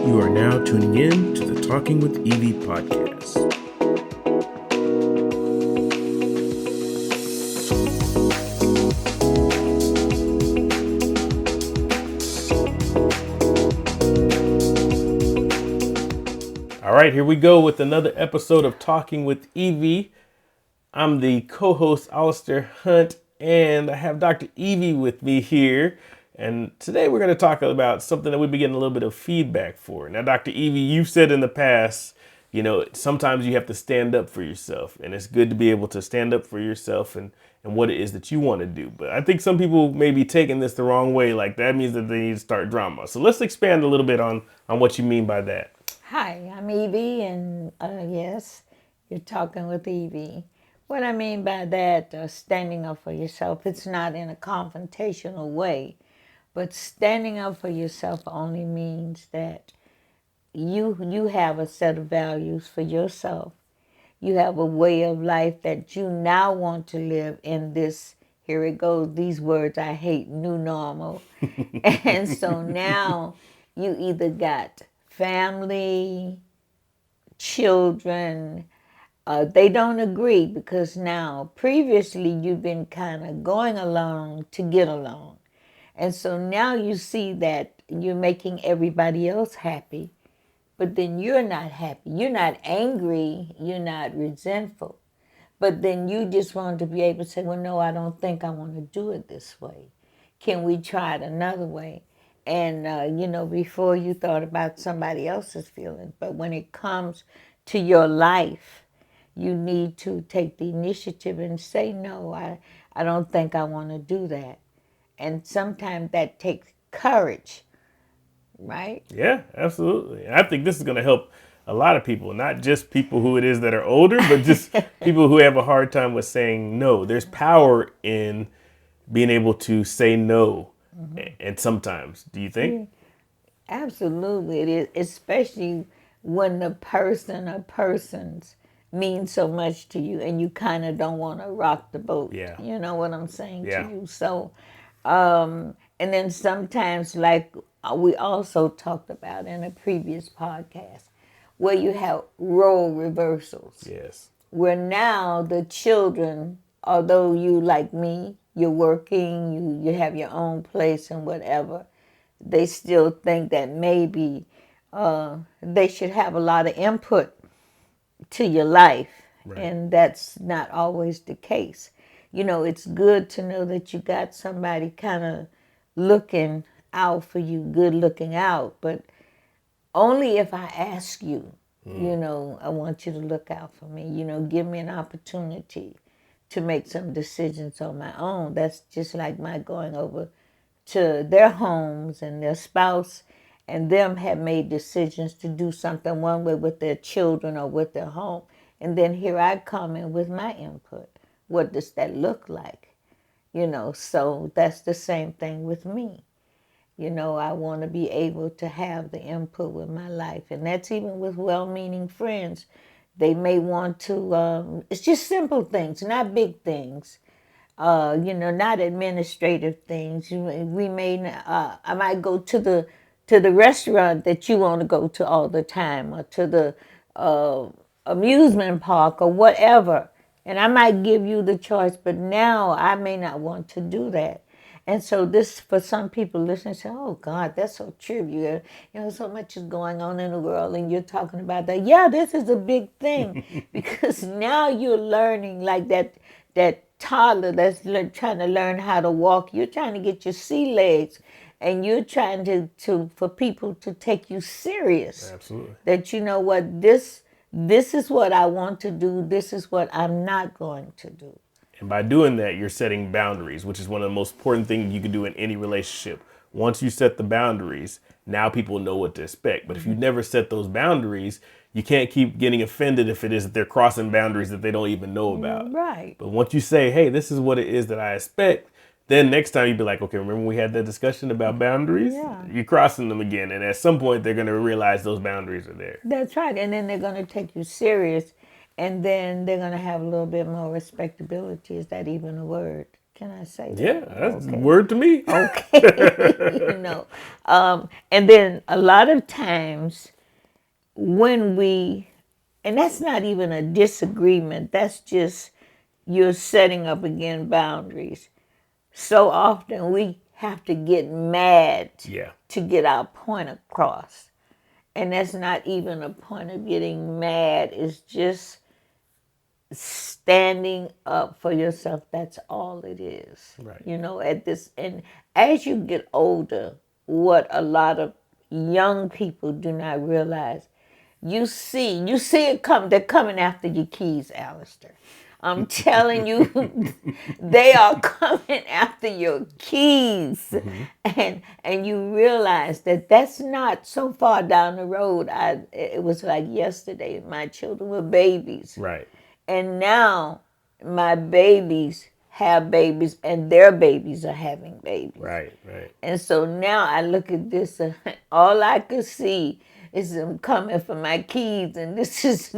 You are now tuning in to the Talking with Evie podcast. All right, here we go with another episode of Talking with Evie. I'm the co-host, Alastair Hunte, and I have Dr. Evie with me here. And today we're going to talk about something that we've been getting a little bit of feedback for. Now, Dr. Evie, you've said in the past, sometimes you have to stand up for yourself. And it's good to be able to stand up for yourself and what it is that you want to do. But I think some people may be taking this the wrong way. Like that means that they need to start drama. So let's expand a little bit on what you mean by that. Hi, I'm Evie, and yes, you're talking with Evie. What I mean by that, standing up for yourself, it's not in a confrontational way, but standing up for yourself only means that you have a set of values for yourself. You have a way of life that you now want to live in this, here it goes, these words I hate, new normal. And so now you either got family, children, they don't agree because now previously you've been kind of going along to get along. And so now you see that you're making everybody else happy, but then you're not happy. You're not angry. You're not resentful. But then you just want to be able to say, well, no, I don't think I want to do it this way. Can we try it another way? And, before you thought about somebody else's feelings. But when it comes to your life, you need to take the initiative and say, no, I don't think I want to do that. And sometimes that takes courage, right? Yeah, absolutely. And I think this is going to help a lot of people, not just people who it is that are older, but just people who have a hard time with saying no. There's power in being able to say no. And sometimes, do you think? Absolutely, it is, especially when the person or persons mean so much to you and you kind of don't want to rock the boat. Yeah. You know what I'm saying to Yeah. you? So, and then sometimes, like we also talked about in a previous podcast, where you have role reversals, Yes. where now the children, although you like me, you're working, you have your own place and whatever, they still think that maybe they should have a lot of input to your life. Right. And that's not always the case. It's good to know that you got somebody kind of looking out for you, good looking out, but only if I ask you, I want you to look out for me, give me an opportunity to make some decisions on my own. That's just like my going over to their homes and their spouse and them have made decisions to do something one way with their children or with their home. And then here I come in with my input. What does that look like? So that's the same thing with me. I want to be able to have the input with my life. And that's even with well-meaning friends. They may want to, it's just simple things, not big things. Not administrative things. We may, I might go to the restaurant that you want to go to all the time, or to the amusement park, or whatever. And I might give you the choice, but now I may not want to do that. And so this, for some people listening, say, oh God, that's so trivial. So much is going on in the world and you're talking about that. Yeah, this is a big thing because now you're learning like that toddler that's trying to learn how to walk. You're trying to get your sea legs and you're trying to for people to take you serious. Absolutely. That you know what, this is what I want to do. This is what I'm not going to do. And by doing that, you're setting boundaries, which is one of the most important things you can do in any relationship. Once you set the boundaries, now people know what to expect. But if you never set those boundaries, you can't keep getting offended if it is that they're crossing boundaries that they don't even know about. Right. But once you say, hey, this is what it is that I expect, then next time you'd be like, okay, remember we had that discussion about boundaries? Yeah. You're crossing them again. And at some point, they're going to realize those boundaries are there. That's right. And then they're going to take you serious. And then they're going to have a little bit more respectability. Is that even a word? Can I say that? Yeah, that's Okay. word to me. Okay. And then a lot of times when and that's not even a disagreement, that's just you're setting up again boundaries. So often we have to get mad Yeah. to get our point across. And that's not even a point of getting mad, it's just standing up for yourself. That's all it is. Right. At this, and as you get older, what a lot of young people do not realize, you see it come, they're coming after your keys, Alastair. I'm telling you, they are coming after your keys, and you realize that that's not so far down the road. It was like yesterday. My children were babies, Right. and now my babies have babies, and their babies are having babies. Right. Right. And so now I look at this, and all I could see is them coming for my keys, and this is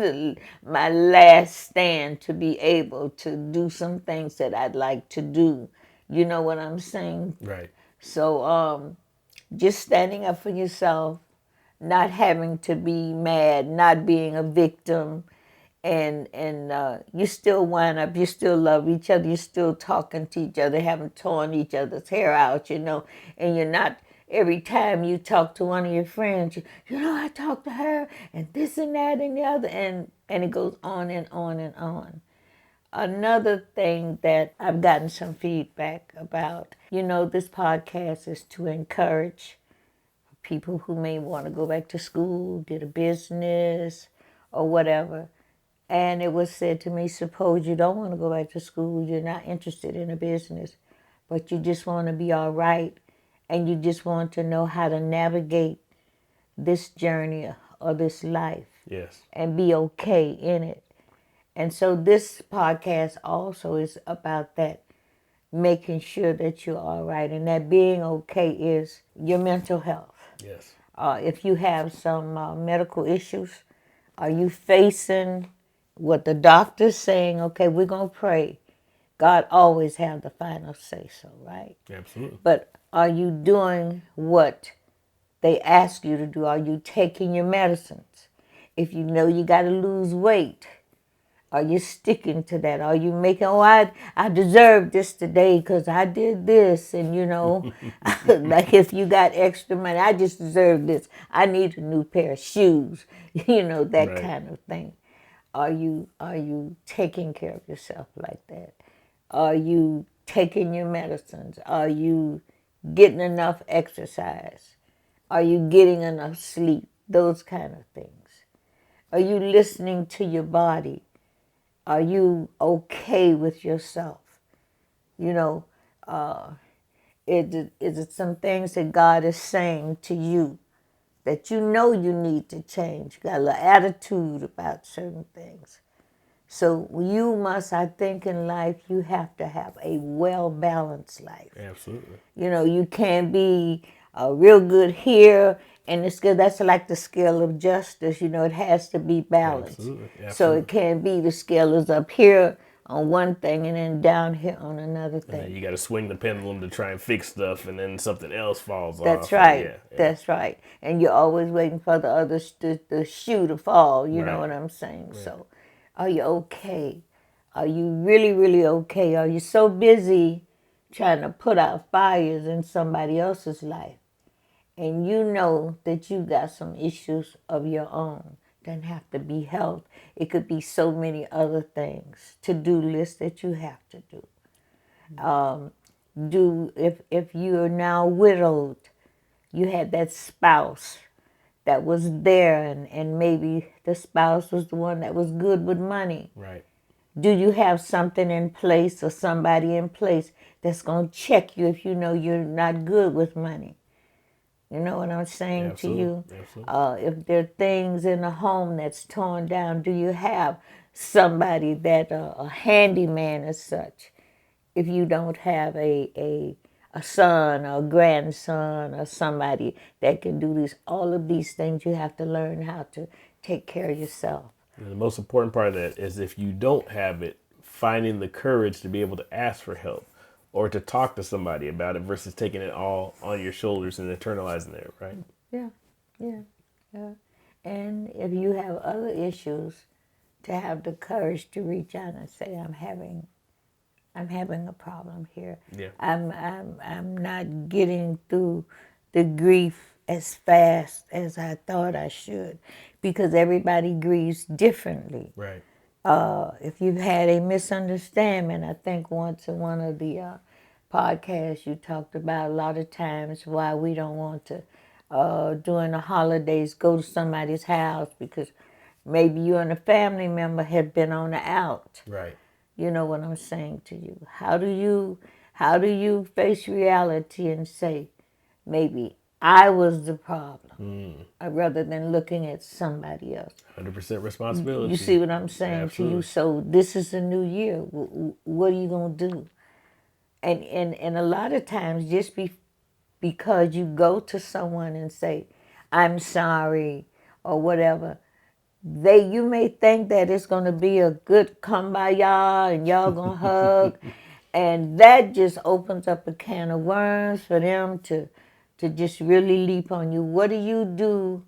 my last stand to be able to do some things that I'd like to do. You know what I'm saying? Right. So just standing up for yourself, not having to be mad, not being a victim, and you still wind up, you still love each other, you're still talking to each other, haven't torn each other's hair out, and you're not, every time you talk to one of your friends, I talked to her, and this and that and the other, and it goes on and on and on. Another thing that I've gotten some feedback about, this podcast is to encourage people who may want to go back to school, get a business, or whatever. And it was said to me, suppose you don't want to go back to school, you're not interested in a business, but you just want to be all right, and you just want to know how to navigate this journey or this life. Yes. And be okay in it. And so this podcast also is about that, making sure that you're all right, and that being okay is your mental health. Yes. If you have some medical issues, are you facing what the doctor's saying? Okay, we're going to pray. God always have the final say so, right? Absolutely. But are you doing what they ask you to do? Are you taking your medicines? If you know you got to lose weight, are you sticking to that? Are you making, I deserve this today because I did this, and like if you got extra money, I just deserve this. I need a new pair of shoes, that Right. kind of thing. Are you taking care of yourself like that? Are you taking your medicines? Are you getting enough exercise? Are you getting enough sleep? Those kind of things. Are you listening to your body? Are you okay with yourself? Is it some things that God is saying to you that you need to change? You got a little attitude about certain things. So you must, I think in life, you have to have a well-balanced life. Absolutely. You can't be real good here and it's good. That's like the scale of justice. It has to be balanced. Absolutely. So Absolutely. it can't be the scale is up here on one thing and then down here on another And then thing. you got to swing the pendulum to try and fix stuff, and then something else falls That's off. right. Yeah. That's right. And you're always waiting for the other the shoe to fall. You know Right. what I'm saying? Right. So, are you okay? Are you really, really okay? Are you so busy trying to put out fires in somebody else's life, and you know that you got some issues of your own? Doesn't have to be health. It could be so many other things. To-do lists that you have to do. If you are now widowed, you had that spouse that was there, and maybe the spouse was the one that was good with money. Right. Do you have something in place or somebody in place that's going to check you if you know you're not good with money? You know what I'm saying to you? Absolutely. If there are things in the home that's torn down, do you have somebody that, a handyman as such? If you don't have a son or a grandson or somebody that can do this, all of these things, you have to learn how to take care of yourself. And the most important part of that is if you don't have it, finding the courage to be able to ask for help, or to talk to somebody about it versus taking it all on your shoulders and internalizing it, right? Yeah, yeah, yeah. And if you have other issues, to have the courage to reach out and say, I'm having a problem here. Yeah. I'm not getting through the grief as fast as I thought I should, because everybody grieves differently. Right. If you've had a misunderstanding, I think once in one of the podcasts you talked about a lot of times why we don't want to, during the holidays, go to somebody's house because maybe you and a family member had been on the out. Right. You know what I'm saying to you. How do you face reality and say, maybe I was the problem, rather than looking at somebody else? 100% responsibility. You see what I'm saying to you? Absolutely. So this is a new year. What are you going to do? And a lot of times, because you go to someone and say, I'm sorry, or whatever, you may think that it's going to be a good kumbaya and y'all going to hug. And that just opens up a can of worms for them to just really leap on you. What do you do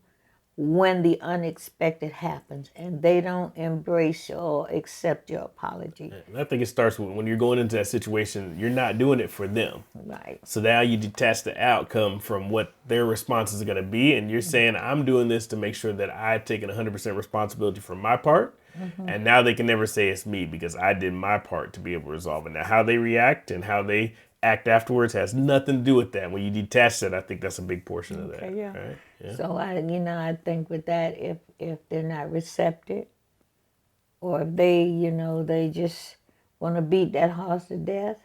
when the unexpected happens and they don't embrace or accept your apology? And I think it starts with when you're going into that situation, you're not doing it for them. Right. So now you detach the outcome from what their response is going to be. And you're saying, I'm doing this to make sure that I've taken 100% responsibility for my part. And now they can never say it's me because I did my part to be able to resolve it. Now, how they react and how they act afterwards has nothing to do with that. When you detach that, I think that's a big portion of that. Okay, yeah. Right? Yeah. So I think with that, if they're not receptive, or if they just want to beat that horse to death,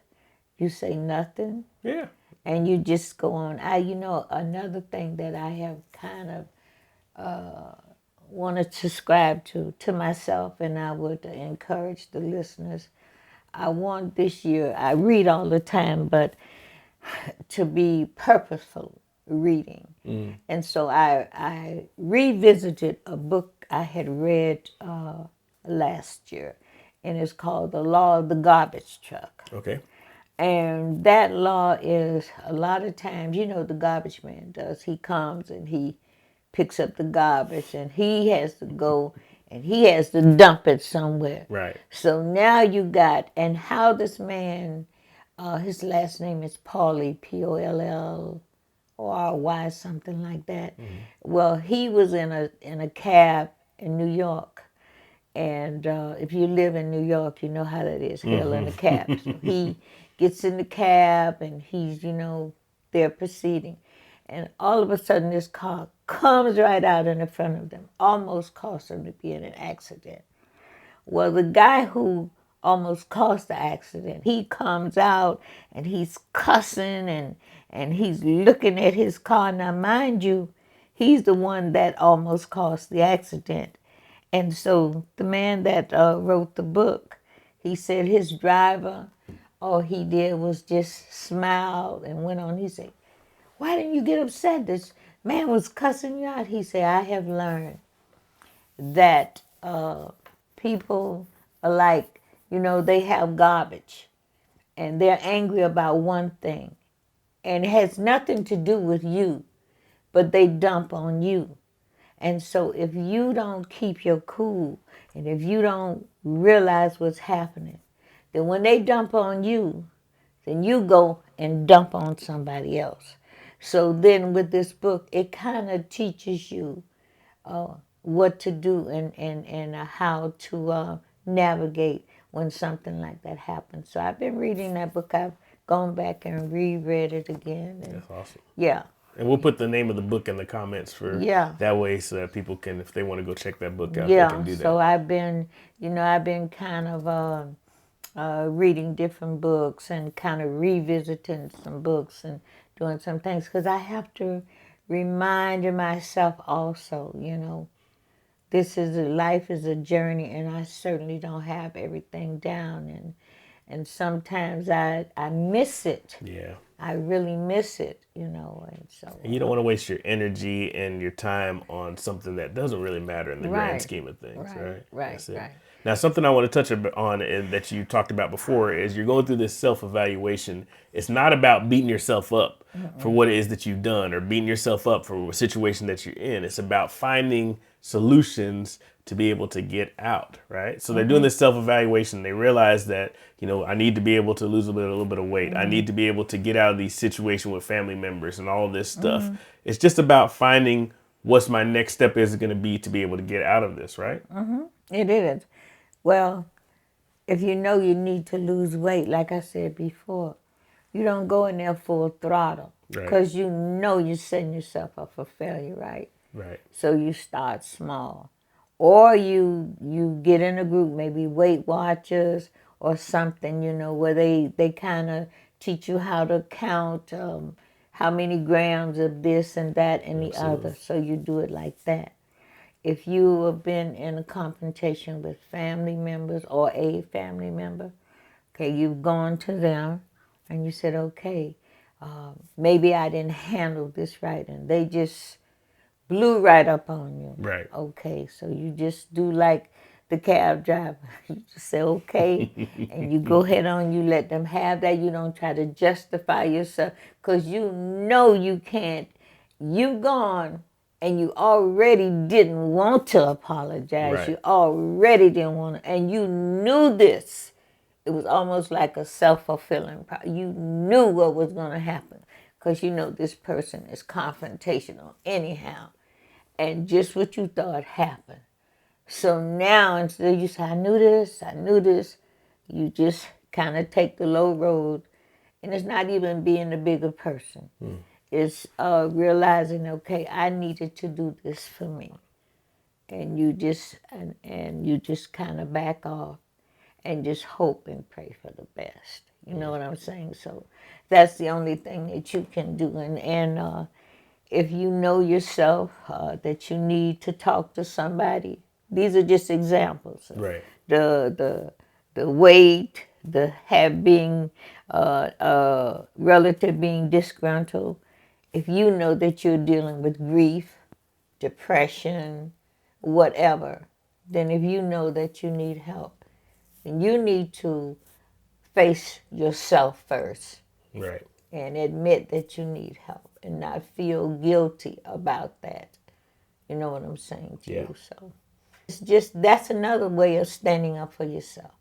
you say nothing, Yeah. and you just go on. Another thing that I have kind of want to subscribe to myself, and I would encourage the listeners. I want this year, I read all the time, but to be purposeful reading. And so I revisited a book I had read last year, and it's called The Law of the Garbage Truck. Okay. And that law is, a lot of times, the garbage man does. He comes and he picks up the garbage and he has to go and he has to dump it somewhere. Right. So now you got, and how this man, his last name is Pauly, Pollorry, something like that. Well, he was in a cab in New York. And if you live in New York, you know how that is, hell in a cab. So he gets in the cab and he's, they're proceeding. And all of a sudden this car comes right out in the front of them, almost caused them to be in an accident. Well, the guy who almost caused the accident, he comes out and he's cussing and he's looking at his car. Now, mind you, he's the one that almost caused the accident. And so the man that wrote the book, he said his driver, all he did was just smile and went on. He said, why didn't you get upset? This man was cussing you out. He said, I have learned that people are like, they have garbage and they're angry about one thing and it has nothing to do with you, but they dump on you. And so if you don't keep your cool and if you don't realize what's happening, then when they dump on you, then you go and dump on somebody else. So then with this book, it kind of teaches you what to do and how to navigate when something like that happens. So I've been reading that book. I've gone back and reread it again. And That's awesome. yeah. And we'll put the name of the book in the comments for that way so that people can, if they want to go check that book out, they can do that. So I've been kind of reading different books and kind of revisiting some books and doing some things because I have to remind myself also, life is a journey and I certainly don't have everything down and sometimes I miss it. Yeah. I really miss it, and so. And you don't want to waste your energy and your time on something that doesn't really matter in the grand scheme of things, right? Right, That's it. right. Now, something I want to touch on that you talked about before is you're going through this self-evaluation. It's not about beating yourself up for what it is that you've done or beating yourself up for a situation that you're in. It's about finding solutions to be able to get out, right? So they're doing this self-evaluation. They realize that, I need to be able to lose a little bit of weight. I need to be able to get out of these situations with family members and all this stuff. It's just about finding what's my next step is going to be able to get out of this, right? It is. Well, if you know you need to lose weight, like I said before, you don't go in there full throttle Right. because you know you're setting yourself up for failure, right? Right. So you start small. Or you get in a group, maybe Weight Watchers or something, where they kind of teach you how to count how many grams of this and that and the Absolutely. other. So you do it like that. If you have been in a confrontation with family members or a family member, okay, you've gone to them and you said, okay, maybe I didn't handle this right, and they just blew right up on you. Right. Okay, so you just do like the cab driver. You just say, okay, and you go ahead on, you let them have that. You don't try to justify yourself because you know you can't. You've gone and you already didn't want to apologize. Right. You already didn't want to, and you knew this. It was almost like a self-fulfilling prophecy. You knew what was going to happen because you know this person is confrontational anyhow. And just what you thought happened. So now, instead you say, I knew this, you just kind of take the low road. And it's not even being the bigger person. It's realizing, okay, I needed to do this for me. And you just and you just kind of back off and just hope and pray for the best. You know what I'm saying? So that's the only thing that you can do. And if you know yourself that you need to talk to somebody, these are just examples. Right. The weight, the being relative being disgruntled. If you know that you're dealing with grief, depression, whatever, then if you know that you need help, then you need to face yourself first Right. and admit that you need help and not feel guilty about that. You know what I'm saying to you? So it's just, that's another way of standing up for yourself,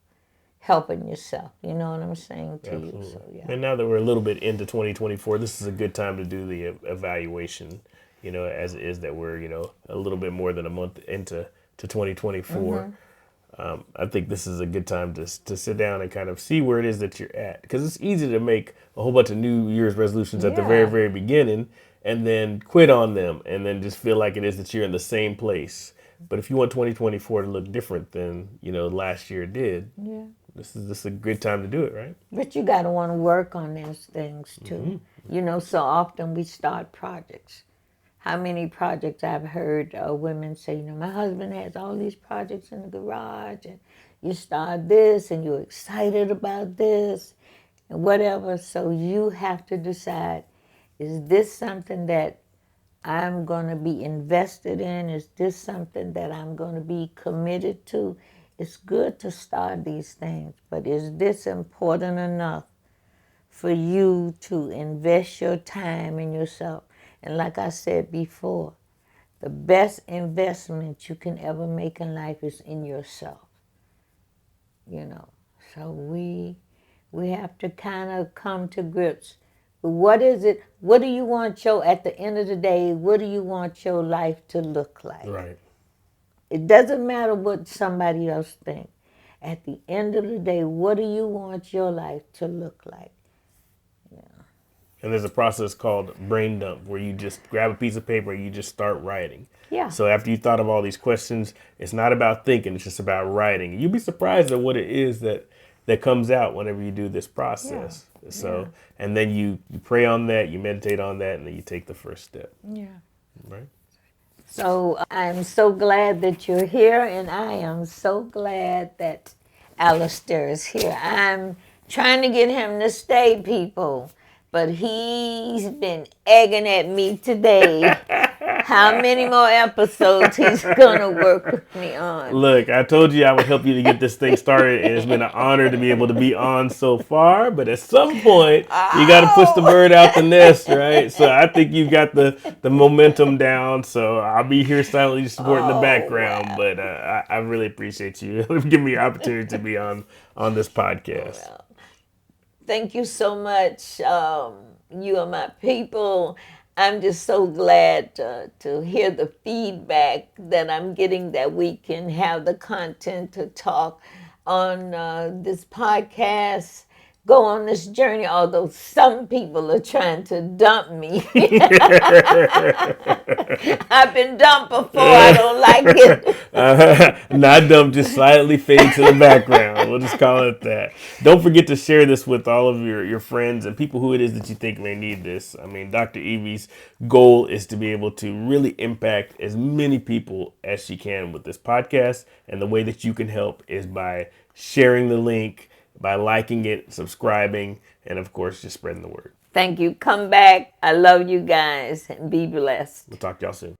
helping yourself. You know what I'm saying to Absolutely. you? So yeah. And now that we're a little bit into 2024, this is a good time to do the evaluation, as it is that we're, a little bit more than a month into 2024. I think this is a good time to sit down and kind of see where it is that you're at. Because it's easy to make a whole bunch of New Year's resolutions at the very, Yeah. very beginning and then quit on them and then just feel like it is that you're in the same place. But if you want 2024 to look different than, last year did, Yeah. this is a good time to do it, right? But you got to want to work on those things too. So often we start projects. How many projects I've heard women say, my husband has all these projects in the garage, and you start this, and you're excited about this, and whatever. So you have to decide, is this something that I'm going to be invested in? Is this something that I'm going to be committed to? It's good to start these things, but is this important enough for you to invest your time in yourself? And like I said before, the best investment you can ever make in life is in yourself. So we have to kind of come to grips. What is it? What do you want at the end of the day, what do you want your life to look like? Right. It doesn't matter what somebody else thinks. At the end of the day, what do you want your life to look like? And there's a process called brain dump where you just grab a piece of paper and you just start writing. Yeah. So after you thought of all these questions, it's not about thinking, it's just about writing. You'll be surprised at what it is that comes out whenever you do this process. Yeah. So, and then you pray on that, you meditate on that, and then you take the first step. Yeah. Right? So I'm so glad that you're here, and I am so glad that Alastair is here. I'm trying to get him to stay, people, but he's been egging at me today. how many more episodes he's gonna work with me on. Look, I told you I would help you to get this thing started, and it's been an honor to be able to be on so far. But at some point, you got to push the bird out the nest, right? So I think you've got the momentum down. So I'll be here silently supporting the background. Wow. But I really appreciate you giving me the opportunity to be on this podcast. Well, thank you so much. You are my people. I'm just so glad to hear the feedback that I'm getting, that we can have the content to talk on this podcast, go on this journey, although some people are trying to dump me. I've been dumped before. I don't like it. Not dumb, just silently fade to the background. We'll just call it that. Don't forget to share this with all of your friends and people who it is that you think may need this. I mean, Dr. Evie's goal is to be able to really impact as many people as she can with this podcast. And the way that you can help is by sharing the link, by liking it, subscribing, and of course, just spreading the word. Thank you. Come back. I love you guys, and be blessed. We'll talk to y'all soon.